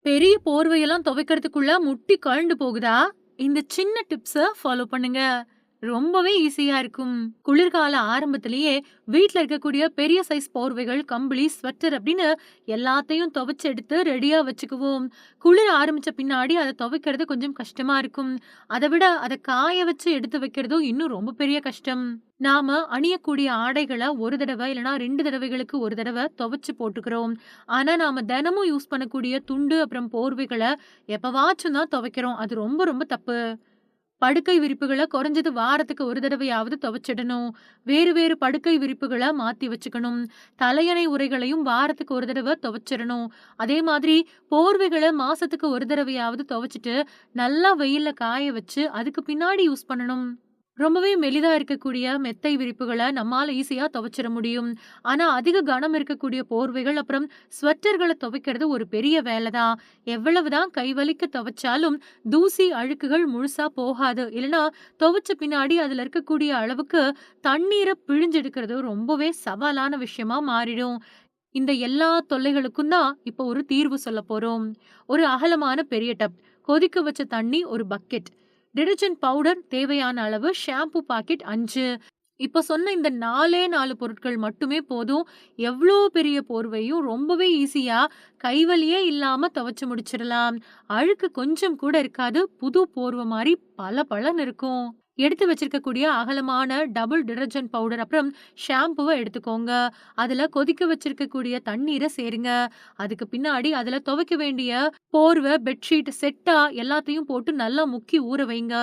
பெரிய போர்வையெல்லாம் துவைக்கிறதுக்குள்ள முட்டி கழண்டு போகுதா? இந்த சின்ன டிப்ஸ ஃபாலோ பண்ணுங்க. ரொம்பவே ஈஸியா இருக்கும். குளிர்கால ஆரம்பத்திலேயே வீட்ல இருக்கக்கூடிய பெரிய சைஸ் போர்வைகள், கம்பளி, ஸ்வெட்டர் அப்படின்னு எல்லாத்தையும் துவைச்சு எடுத்து ரெடியா வச்சுக்குவோம். குளிர் ஆரம்பிச்ச பின்னாடி அத துவைக்கிறது கொஞ்சம் கஷ்டமா இருக்கும். அத விட அத காய வச்சு எடுத்து வைக்கிறதும் இன்னும் ரொம்ப பெரிய கஷ்டம். நாம அணியக்கூடிய ஆடைகள ஒரு தடவ இல்லன்னா 2 தடவைகளுக்கு ஒரு தடவ துவைச்சு போட்டுக்கிறோம். ஆனா நாம தினமும் யூஸ் பண்ணக்கூடிய துண்டு அப்புறம் போர்வைகள எப்பவாச்சும் தான் துவைக்கிறோம். அது ரொம்ப ரொம்ப தப்பு. படுக்கை விரிப்புகள குறைஞ்சது வாரத்துக்கு ஒரு தடவையாவது துவைச்சிடணும். வேறு வேறு படுக்கை விரிப்புகள மாத்தி வச்சுக்கணும். தலையணை உறைகளையும் வாரத்துக்கு ஒரு தடவ துவைச்சிரணும். அதே மாதிரி போர்வைகள மாசத்துக்கு ஒரு தடவையாவது துவைச்சுட்டு, நல்லா வெயில்ல காய வச்சு அதுக்கு பின்னாடி யூஸ் பண்ணணும். ரொம்பவே மெலிதா இருக்கக்கூடிய மெத்தை விரிப்புகள நம்மால ஈஸியா துவைச்சிட முடியும். ஆனா அதிக கனம் இருக்கக்கூடிய போர்வைகள் அப்புறம் ஸ்வெட்டர்கள துவைக்கிறது ஒரு பெரிய வேலை தான். எவ்வளவுதான் கை வலிக்க துவைச்சாலும் தூசி அழுக்குகள் முழுசா போகாது. இல்லனா துவைச்ச பின்னாடி அதுல இருக்கக்கூடிய அளவுக்கு தண்ணீர பிழிஞ்செடுக்கிறது ரொம்பவே சவாலான விஷயமா மாறிடும். இந்த எல்லா தொல்லைகளுக்கும் தான் இப்போ ஒரு தீர்வு சொல்லப் போறோம். ஒரு அகலமான பெரிய டப், கொதிக்க வச்ச தண்ணி ஒரு பக்கெட், டிடர்ஜென்ட் பவுடர் தேவையான அளவு, ஷாம்பு பாக்கெட் 5. இப்ப சொன்ன இந்த 4 பொருட்கள் மட்டுமே போதும். எவ்ளோ பெரிய போர்வையும் ரொம்பவே ஈஸியா கைவலியே இல்லாம துவைச்சு முடிச்சிடலாம். அழுக்கு கொஞ்சம் கூட இருக்காது. புது போர்வ மாரி பளபளன்னு இருக்கும். எடுத்து வச்சிருக்கக்கூடிய அகலமான டபுள் டிடர்ஜென்ட் பவுடர் அப்புறம் ஷாம்புவ எடுத்துக்கோங்க. அதுல கொதிக்க வச்சிருக்கக்கூடிய தண்ணீர சேருங்க. அதுக்கு பின்னாடி அதுல துவைக்க வேண்டிய போர்வ, பெட்ஷீட் செட்டா எல்லாத்தையும் போட்டு நல்லா முக்கி ஊற வைங்க.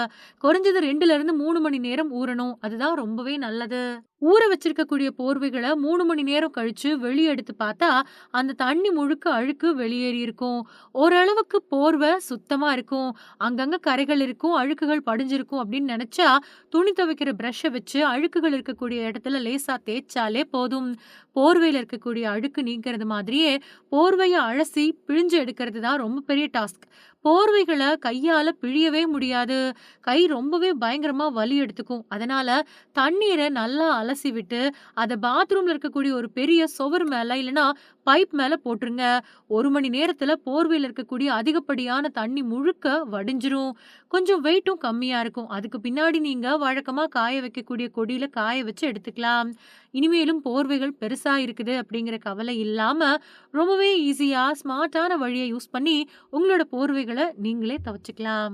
குறைஞ்சது 2ல இருந்து 3 மணி நேரம் ஊறணும். அதுதான் ரொம்பவே நல்லது. ஊற வச்சிருக்கக்கூடிய போர்வைகள 3 மணி நேரம் கழிச்சு வெளிய எடுத்து பார்த்தா, அந்த தண்ணி முழுக்க அழுக்கு வெளியேறி இருக்கும். ஓரளவுக்கு போர்வ சுத்தமா இருக்கும். அங்கங்க கரைகள் இருக்கும், அழுக்குகள் படிஞ்சிருக்கும் அப்படின்னு நெனச்சா, துணி துவைக்கிற பிரஷ்ஷ வச்சு அழுக்குகள் இருக்கக்கூடிய இடத்துல லேசா தேய்ச்சாலே போதும். போர்வையில இருக்கக்கூடிய அழுக்கு நீங்கிறது மாதிரியே, போர்வைய அலசி பிழிஞ்சு எடுக்கிறது தான் ரொம்ப பெரிய டாஸ்க். போர்வைகள கையால பிழியவே முடியாது. கை ரொம்பவே பயங்கரமா வலி எடுத்துக்கும். அதனால தண்ணீர நல்லா அலசி விட்டு, அத பாத்ரூம்ல இருக்கக்கூடிய ஒரு பெரிய சுவர் மேல இல்லன்னா பைப் மேல போட்டுருங்க. 1 மணி நேரத்துல போர்வையில இருக்கக்கூடிய அதிகப்படியான தண்ணி முழுக்க வடிஞ்சிரும். கொஞ்சம் வெயிட்டும் கம்மியா இருக்கும். அதுக்கு பின்னாடி நீங்க வழக்கமா காய வைக்கக்கூடிய கொடியில காய வச்சு எடுத்துக்கலாம். இனிமேலும் போர்வைகள் பெருசா இருக்குது அப்படிங்கிற கவலை இல்லாம, ரொம்பவே ஈஸியா ஸ்மார்ட்டான வழிய யூஸ் பண்ணி உங்களோட போர்வைகள நீங்களே துவச்சுக்கலாம்.